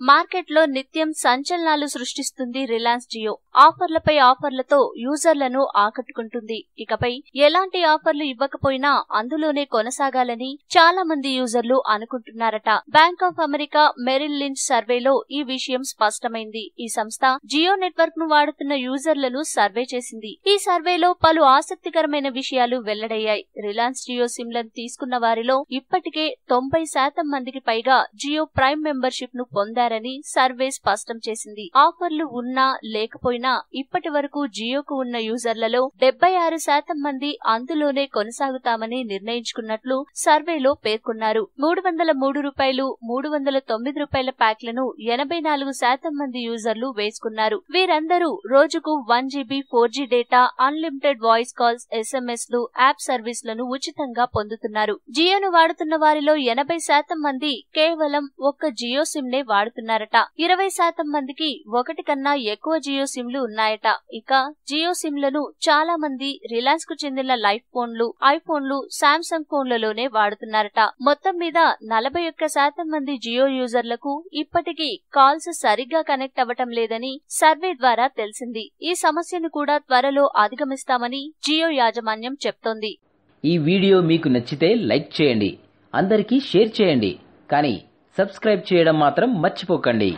మార్కెట్లో నిత్యం సంచలనాలు సృష్టిస్తుంది రిలయన్స్ జియో. ఆఫర్లపై ఆఫర్లతో యూజర్లను ఆకట్టుకుంటుంది. ఇకపై ఎలాంటి ఆఫర్లు ఇవ్వకపోయినా అందులోనే కొనసాగాలని చాలా మంది యూజర్లు అనుకుంటున్నారట. Bank of America Merrill Lynch సర్వేలో ఈ విషయం స్పష్టమైంది. ఈ సంస్థ జియో నెట్వర్క్ ను వాడుతున్న యూజర్లను సర్వే చేసింది. ఈ సర్వేలో పలు ఆసక్తికరమైన విషయాలు వెల్లడయ్యాయి. రిలయన్స్ జియో సిమ్లను తీసుకున్న వారిలో ఇప్పటికే 90% మందికి పైగా జియో ప్రైమ్ మెంబర్షిప్ ను పొందారని సర్వే స్పష్టం చేసింది. ఆఫర్లు ఉన్నా లేకపోయినా ఇప్పటి వరకు జియోకు ఉన్న యూజర్లలో 76% మంది అందులోనే కొనసాగుతామని నిర్ణయించుకున్నట్లు సర్వేలో పేర్కొన్నారు. రూ. 303, రూ. 309 ప్యాక్లను 84% మంది యూజర్లు వేసుకున్నారు. వీరందరూ రోజుకు 1 GB 4G data, unlimited voice calls, SMS లు, యాప్ సర్వీసులను ఉచితంగా పొందుతున్నారు. జియోను వాడుతున్న వారిలో 80% మంది కేవలం ఒక్క జియో సిమ్ నే వాడుతున్నారట. 20% మందికి ఒకటి కన్నా ఎక్కువ జియో సిమ్లు ఉన్నాయట. ఇక జియో సిమ్లను చాలా మంది రిలయన్స్ కు చెందిన లైఫ్ ఫోన్లు, ఐఫోన్లు, శాంసంగ్ ఫోన్లలోనే వాడుతున్నారట. మొత్తం మీద 41% మంది జియో యూజర్లకు ఇప్పటికీ కాల్స్ సరిగ్గా కనెక్ట్ అవ్వటం లేదని సర్వే ద్వారా తెలిసింది. ఈ సమస్యను కూడా త్వరలో అధిగమిస్తామని జియో యాజమాన్యం చెప్తోంది. ఈ వీడియో మీకు నచ్చితే లైక్ చేయండి, అందరికీ షేర్ చేయండి, కానీ సబ్స్క్రైబ్ చేయడం మాత్రం మర్చిపోకండి.